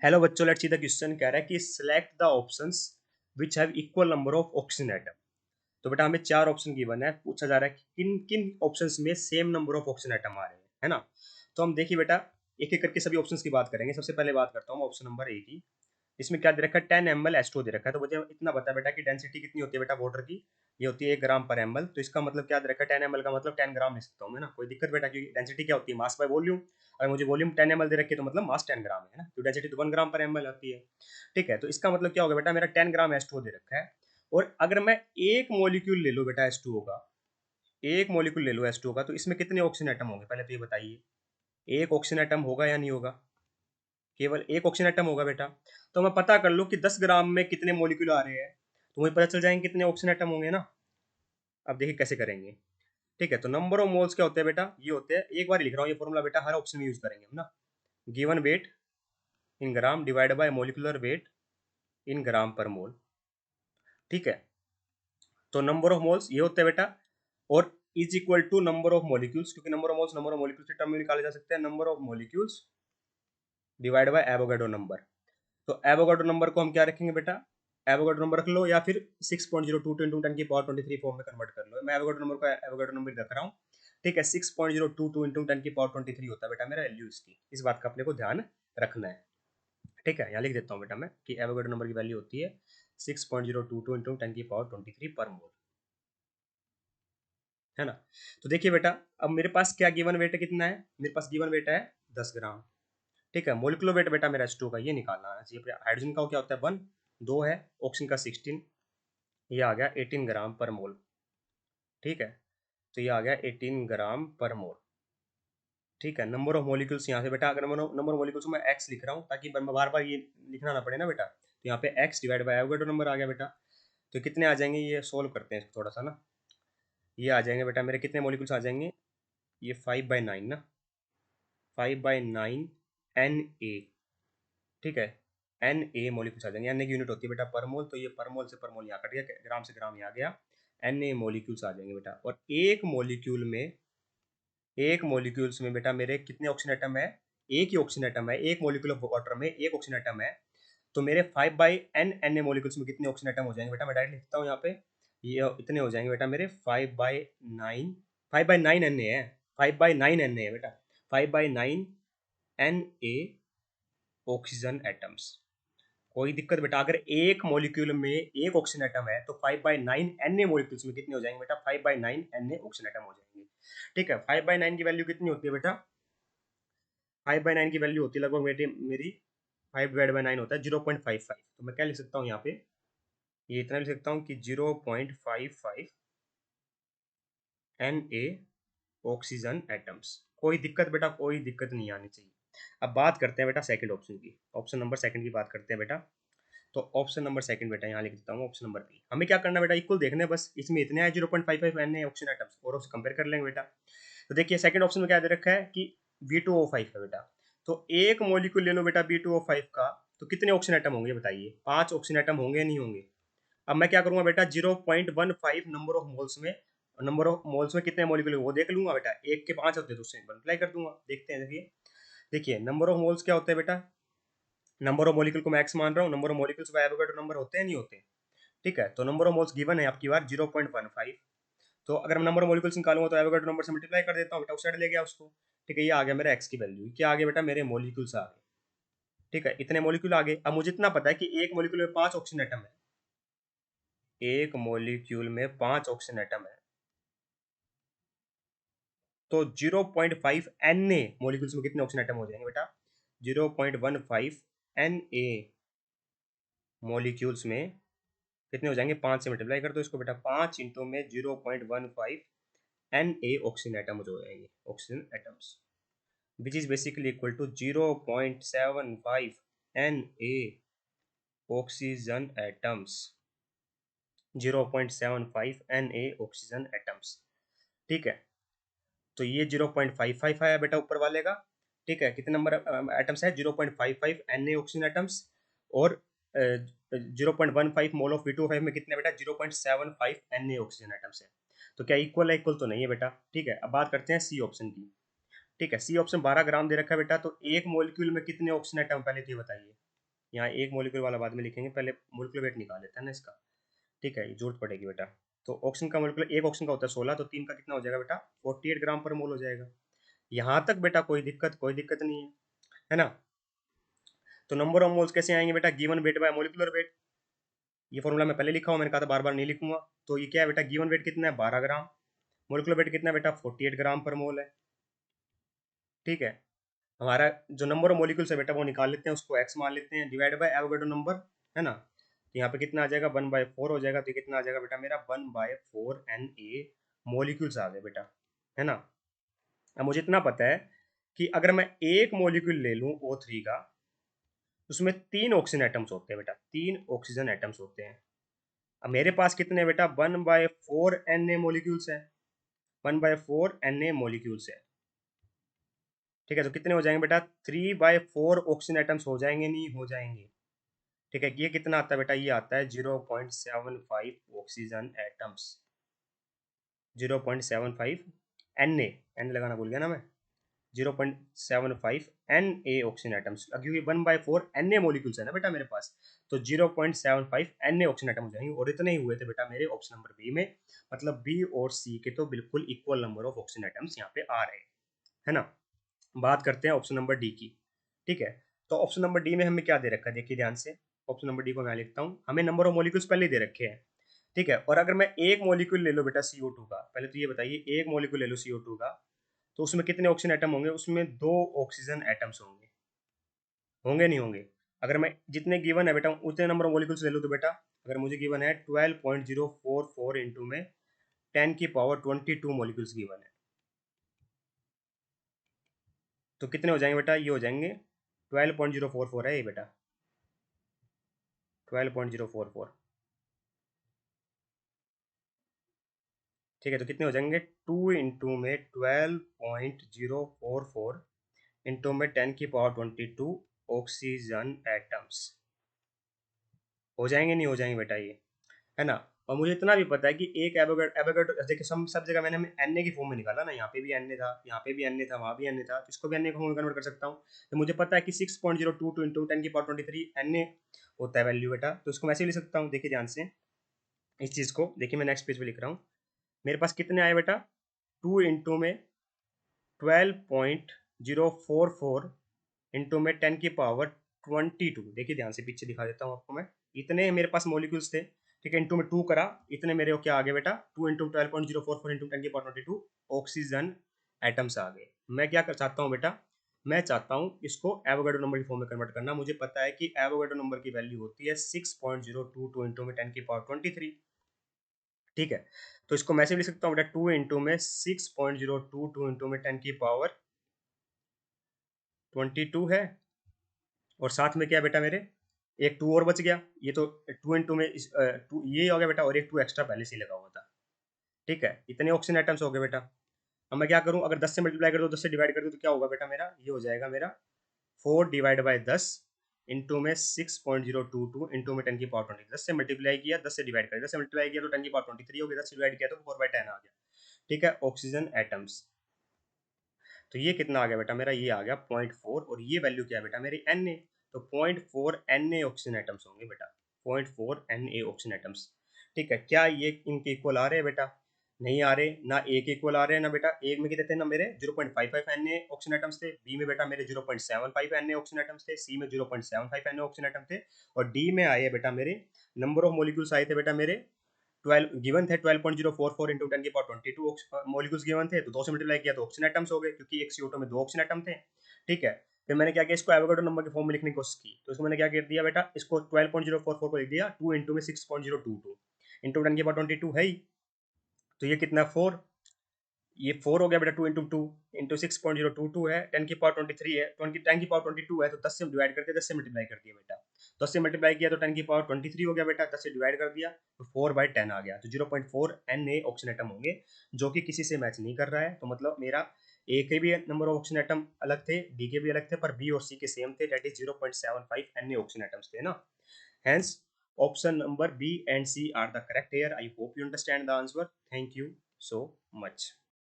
Hello बच्चों, let's see the question कह रहा है कि select the options which have equal number of oxygen atom. तो बेटा हमें चार ऑप्शन गिवन है, पूछा जा रहा है कि किन किन ऑप्शंस में same number of oxygen atom आ रहे हैं, है ना। तो हम देखिए बेटा, एक एक करके सभी ऑप्शंस की बात करेंगे। सबसे पहले बात करता हूँ ऑप्शन नंबर ए की। इसमें क्या दे रखा है, 10 ml H2O दे रखा है। तो मुझे इतना बता बेटा कि डेंसिटी कितनी होती है बेटा वाटर की, ये होती है 1 ग्राम/ml। तो इसका मतलब क्या दे रखा है, 10 ml का मतलब 10 ग्राम लिख सकता हूँ मैं ना, कोई दिक्कत बेटा, क्योंकि डेंसिटी क्या होती है, मास बाय वॉल्यूम। अगर मुझे वॉल्यूम 10 ml दे रखी है तो मतलब मास 10 ग्राम है ना, तो डेंसिटी तो 1 ग्राम/ml आती है। ठीक है, तो इसका मतलब क्या होगा बेटा, मेरा 10 ग्राम H2O दे रखा है। और अगर मैं एक मोलिक्यूल ले लूँ बेटा H2O का, एक मोलिक्यूल ले लो H2O का, तो इसमें कितने ऑक्सीजन एटम होंगे, पहले तो ये बताइए। एक ऑक्सीजन एटम होगा या नहीं होगा, केवल एक ऑक्सीजन एटम होगा बेटा। तो मैं पता कर लूँ कि 10 ग्राम में कितने मॉलिक्यूल आ रहे हैं, तो मुझे पता चल जाएंगे कितने ऑक्सीजन एटम होंगे ना। अब देखिए कैसे करेंगे। ठीक है, तो नंबर ऑफ मोल्स क्या होते हैं बेटा, ये होते हैं, एक बार लिख रहा हूँ ये फॉर्मूला बेटा, हर ऑप्शन में यूज करेंगे हम ना। Given weight in gram divide by molecular weight in gram per mole. ठीक है, तो नंबर ऑफ मोल्स ये होते हैं बेटा, और is equal to number of molecules, क्योंकि number of moles number of molecules के टर्म में निकाले जा सकते हैं। Number of molecules divide by Avogadro number. तो एवोगाड्रो नंबर को हम क्या रखेंगे बेटा, एवोगाड्रो नंबर रख लो, या फिर 6.02 इंटू 10 की पावर 23 फॉर्म में कन्वर्ट कर लो। मैं एवोगाड्रो नंबर को एवोगाड्रो नंबर रख रहा हूँ। ठीक है, 6.022 इंटू 10 की पावर 23 होता है बेटा मेरा वैल्यू इसकी। इस बात का अपने को ध्यान रखना है। ठीक है, यहाँ लिख देता हूँ बेटा मैं कि एवोगाड्रो नंबर की वैल्यू होती है 6.022 इंटू 10 की पावर 23 पर मोल, है ना। तो देखिए बेटा, अब मेरे पास क्या गिवन वेट कितना है, मेरे पास गिवन वेट है 10 ग्राम। ठीक है, मोलिकुलर वेट बेटा मेरा H2 का ये निकालना है। हाइड्रोजन का क्या होता है 1, 2 है, ऑक्सीजन का 16, ये आ गया 18 ग्राम पर मोल। ठीक है, तो ये आ गया 18 ग्राम पर मोल। ठीक है, नंबर ऑफ मॉलिक्यूल्स यहाँ से बेटा, अगर नंबर ऑफ मॉलिक्यूल्स मैं एक्स लिख रहा हूँ ताकि मैं बार बार ये लिखना ना पड़े ना बेटा, तो यहाँ पे x divide by Avogadro number आ गया बेटा। तो कितने आ जाएंगे, ये सोल्व करते हैं इसको थोड़ा सा ना। ये आ जाएंगे बेटा मेरे कितने मॉलिक्यूल्स आ जाएंगे, ये 5/9 ना, 5/9 Na। ठीक है, Na मॉलिक्यूल्स आ जाएंगे। Na की यूनिट होती है बेटा पर मोल, तो ये पर मोल से पर मोल यहाँ कट गया, ग्राम से ग्राम यहाँ गया। Na मॉलिक्यूल्स आ जाएंगे बेटा, और एक मॉलिक्यूल्स में बेटा मेरे कितने ऑक्सीजन एटम है, एक ही ऑक्सीजन एटम है। एक मॉलिक्यूल ऑफ वाटर में एक ऑक्सीजन एटम है, तो मेरे 5/n Na मॉलिक्यूल्स में कितने ऑक्सीजन एटम हो जाएंगे बेटा, मैं डायरेक्ट लिखता हूँ यहाँ पे। ये इतने हो जाएंगे बेटा मेरे 5/9, 5/9 Na है, 5/9 Na है बेटा, 5/9 Na ऑक्सीजन एटम्स। कोई दिक्कत बेटा, अगर एक मॉलिक्यूल में एक ऑक्सीजन एटम है तो 5/9 Na मॉलिक्यूल्स में कितने हो जाएंगे बेटा, 5/9 Na ऑक्सीजन एटम हो जाएंगे। ठीक है, 5/9 की वैल्यू कितनी होती है बेटा, 5/9 की वैल्यू होती है लगभग मेरी मेरी 5/9 होता है 0.55। तो मैं क्या लिख सकता हूँ यहाँ पे, ये इतना लिख सकता हूँ कि 0.55 Na ऑक्सीजन एटम्स। कोई दिक्कत बेटा, कोई दिक्कत नहीं आनी चाहिए। अब बात करते हैं बेटा सेकंड ऑप्शन की, ऑप्शन नंबर सेकंड की बात करते हैं बेटा। तो ऑप्शन नंबर सेकंड बेटा यहाँ लिख देता हूँ, ऑप्शन नंबर बी। हमें क्या करना है बेटा, इक्वल देखना है बस, इसमें इतने हैं 0.55 एन ऑक्सीजन एटम्स, और उससे कंपेयर कर लेंगे बेटा। तो देखिए सेकंड ऑप्शन में क्या दे रखा है कि B2O5 है बेटा। तो एक मॉलिक्यूल ले लो बेटा B2O5 का, तो कितने ऑक्सीजन एटम होंगे बताइए, 5 ऑक्सीजन एटम होंगे नहीं होंगे। अब मैं क्या करूंगा बेटा, 0.15 नंबर ऑफ मोल्स में कितने मॉलिक्यूल वो देख लूंगा बेटा, एक के 5 होते हैं तो उससे मल्टीप्लाई कर दूंगा। देखते हैं, देखिए देखिए नंबर ऑफ मोल्स क्या होते हैं बेटा, नंबर ऑफ मॉलिक्यूल को मैं एक्स मान रहा हूँ, number of molecules by Avogadro number होते हैं नहीं होते। ठीक है, तो नंबर ऑफ मोल्स गिवन है आपकी बार 0.15। तो अगर मैं नंबर ऑफ मॉलिक्यूल्स निकालूंगा तो एवोगाड्रो नंबर से मल्टीप्लाई कर देता हूँ बेटा, उस साइड ले गया उसको। ठीक है, ये आ गया मेरा एक्स की वैल्यू, क्या आ गया बेटा, मेरे मॉलिक्यूल्स आ गए। ठीक है, इतने मॉलिक्यूल आ गए। अब मुझे इतना पता है कि एक मॉलिक्यूल में 5 ऑक्सीजन एटम है, एक मॉलिक्यूल में 5 ऑक्सीजन एटम है, तो 0.5 Na मॉलिक्यूल्स में कितने ऑक्सीजन एटम हो जाएंगे बेटा, 0.15 Na मॉलिक्यूल्स में कितने हो जाएंगे, 5 से मल्टीप्लाई कर दो इसको बेटा, 5 इंटू में 0.15 Na ऑक्सीजन एटम हो जाएंगे, oxygen atoms, which is basically equal to 0.75 Na oxygen atoms, 0.75 Na oxygen atoms. ठीक है, तो ये 0.55 आया बेटा ऊपर वाले का। ठीक है, कितने नंबर एटम्स है, 0.55 Na ऑक्सीजन एटम्स, और 0.15 मोल ऑफ V2O5 में कितने बेटा, 0.75 Na ऑक्सीजन एटम्स है। तो क्या इक्वल है, इक्वल तो नहीं है बेटा। ठीक है, अब बात करते हैं सी ऑप्शन की। ठीक है, सी ऑप्शन 12 ग्राम दे रखा है बेटा, तो एक मोलिक्यूल में कितने ऑक्सीजन एटम पहले तो ये बताइए। यहाँ एक मोलिक्यूल वाला बाद में लिखेंगे, पहले मोलिकुलर वेट निकाल लेते हैं ना इसका। ठीक है, ये जरूरत पड़ेगी बेटा। तो ऑक्सीजन का मोलिकुलर, एक ऑक्सीजन का होता है 16, तो 3 का कितना हो जाएगा बेटा, 48 ग्राम पर मोल हो जाएगा। यहाँ तक बेटा कोई दिक्कत नहीं है ना। तो नंबर ऑफ मोल्स कैसे आएंगे बेटा, given weight by molecular wait. ये फॉर्मूला मैं पहले लिखा हूँ, मैंने कहा था बार बार नहीं लिखूंगा। तो ये क्या है बेटा, गिवन वेट कितना है 12 ग्राम, मोलिकुलर वेट कितना है बेटा 48 ग्राम पर मोल है। ठीक है, हमारा जो नंबर ऑफ मोलिकुल्स है बेटा वो निकाल लेते हैं, उसको एक्स मान लेते हैं, डिवाइड बाय एवोगैड्रो नंबर, है ना। तो यहाँ पे कितना आ जाएगा 1/4 हो जाएगा, तो ये कितना आ जाएगा बेटा मेरा 1/4 Na मोलिक्यूल्स आ गए बेटा, है ना। अब मुझे इतना पता है कि अगर मैं एक मोलिक्यूल ले लूँ O3 का, उसमें 3 ऑक्सीजन एटम्स होते हैं बेटा, 3 ऑक्सीजन एटम्स होते हैं। अब मेरे पास कितने बेटा 1/4 Na मोलिक्यूल्स है, 1/4 Na मोलिक्यूल्स है। ठीक है, तो कितने हो जाएंगे बेटा 3/4 ऑक्सीजन एटम्स हो जाएंगे, नहीं हो जाएंगे। ठीक है, ये कितना आता है बेटा, ये आता है 0.75 ऑक्सीजन एटम्स, 0.75 एन लगाना भूल गया ना मैं, 0.75 ऑक्सीजन एटम्स, क्योंकि 1/4 मोलिक्यूल्स है ना बेटा मेरे पास, तो 0.75 ऑक्सीजन एटम हो जाएंगे, और इतने ही हुए थे बेटा मेरे ऑप्शन नंबर बी में। मतलब बी और सी के तो बिल्कुल equal number of oxygen atoms यहाँ पे आ रहे हैं, है ना। बात करते हैं ऑप्शन नंबर डी की। ठीक है, तो ऑप्शन नंबर डी में हमें क्या दे रखा है, देखिए ध्यान से। ऑप्शन नंबर डी को मैं लिखता हूँ, हमें नंबर ऑफ मॉलिक्यूल्स पहले दे रखे हैं। ठीक है, और अगर मैं एक मॉलिक्यूल ले लो बेटा CO2 का, पहले तो ये बताइए, एक मॉलिक्यूल ले लो CO2 का, तो उसमें कितने ऑक्सीजन एटम होंगे, उसमें 2 ऑक्सीजन एटम्स होंगे, होंगे नहीं होंगे। अगर मैं जितने गिवन है बेटा उतने नंबर ऑफ मॉलिक्यूल्स ले लूँ तो बेटा, अगर मुझे गिवन है 12.044 इंटू में 10 की पावर 22 मॉलिक्यूल्स गिवन है, तो कितने हो जाएंगे बेटा, ये हो जाएंगे 12.044 है ये बेटा, 12.044। ठीक है, तो कितने हो जाएंगे 2 इंटू में 12.044 इंटू में 10 की पावर 22 ऑक्सीजन एटम्स, हो जाएंगे नहीं हो जाएंगे बेटा ये, है ना। और मुझे इतना भी पता है कि एक एवोगैड्रो देखिए सब जगह मैंने एनए की फॉर्म में निकाला ना, यहाँ पे भी एनए था, यहाँ पे भी एनए था, वहाँ भी एनए था, तो इसको भी एनए की फॉर्म में कन्वर्ट कर सकता हूँ। तो मुझे पता है कि 6.022 इंटू 10 की पावर 23 एनए होता है वैल्यू बेटा, तो इसको वैसे भी लिख सकता हूँ। देखिए ध्यान से इस चीज़ को देखिए, मैं नेक्स्ट पेज पे लिख रहा हूँ। मेरे पास कितने आए बेटा, 2 इंटू में 12.044 इंटू में 10 की पावर 22। देखिए ध्यान से पीछे दिखा देता हूँ आपको मैं, इतने मेरे पास मॉलिक्यूल्स थे। ठीक है, इंटू में 2 करा, इतने मेरे को क्या आ गए बेटा, 2 इंटू 12.044 इंटू 10 की पावर 22 ऑक्सीजन एटम्स आ गए। मैं क्या कर चाहता हूँ बेटा, मैं चाहता हूँ इसको एवोगैड्रो नंबर की फॉर्म में कन्वर्ट करना। मुझे पता है कि एवोगैड्रो नंबर की वैल्यू होती है 6.022 इंटू में 10 की पावर 23। ठीक है, तो इसको मैं से लिख सकता हूँ बेटा 2 इंटू में 6.022 इंटू में 10 की पावर 22 है, और साथ में क्या बेटा मेरे एक 2 और बच गया, ये तो 2 इंटू में टू ये हो गया बेटा, और एक 2 एक्स्ट्रा पहले से ही लगा हुआ था। ठीक है, इतने ऑक्सीजन आइटम्स हो गए बेटा। अब मैं क्या करूं, अगर 10 से मल्टीप्लाई कर दो, 10 से डिवाइड कर दो, तो क्या होगा बेटा मेरा, ये हो जाएगा मेरा 4/10 इंटू में 6.022 इंटू में 10 की पावर 20। 10 से मल्टीप्लाई किया, 10 से डिवाइड कर, 10 से मल्टीप्लाई किया तो 10 की पावर 23 हो गया, 10 से डिवाइड किया तो 4/10 आ गया। ठीक है, ऑक्सीजन एटम्स। तो ये कितना आ गया बेटा मेरा, ये आ गया 0.4, और ये वैल्यू क्या है बेटा मेरी Na। तो 0.4 Na ऑक्सीजन एटम्स होंगे बेटा, 0.4 Na ऑक्सीजन एटम्स। ठीक है, क्या ये इनके इक्वल आ रहे हैं बेटा, नहीं आ रहे ना, एक इक्वल आ रहे हैं ना बेटा। एक में कितने थे ना मेरे 0.55 Na ऑक्सीजन एटम्स थे, बी में बेटा मेरे 0.75 Na ऑक्सीजन एटम्स थे, सी में 0.75 Na ऑक्सीजन एटम थे, और डी में आए बेटा मेरे नंबर ऑफ मोलिक्यूल्स आए थे बेटा मेरे 12 गिवन थे, 12.044 इंटू 10 की पावर 22 मॉलिक्यूल्स गिवन थे, तो 2 से मल्टीप्लाई किया तो ऑक्सीजन एटम्स हो गए, क्योंकि एक CO2 में 2 ऑक्सीजन एटम थे। ठीक है, फिर मैंने क्या किया, इसको एवोगैड्रो नंबर के फॉर्म में लिखने की कोशिश की, तो इसको मैंने क्या कर दिया बेटा, इसको 12.044 को लिख दिया 2 इंटू में 6.022 इंटू 10 की पावर 22 है ही, तो ये कितना 4, ये 4 हो गया बेटा, 2 इंटू 2 इंटू 6.022 है, 10 की पावर 23 है, 10 की पावर 22 है, तो 10 से डिवाइड करके 10 से मल्टीप्लाई कर दिया बेटा, 10 से मल्टीप्लाई किया तो 10 की पावर 23 हो गया बेटा, 10 से डिवाइड कर दिया तो 4/10 आ गया, तो 0.4 Na ऑक्सीजन एटम होंगे, जो कि किसी से मैच नहीं कर रहा है। तो मतलब मेरा ए के भी नंबर ऑफ ऑक्सीजन एटम अलग थे, डी के भी अलग थे, पर बी और सी के सेम थे, that is 0.75 Na oxygen atoms थे ना। Hence, option number B and C are the correct here. I hope you understand the answer. Thank you so much.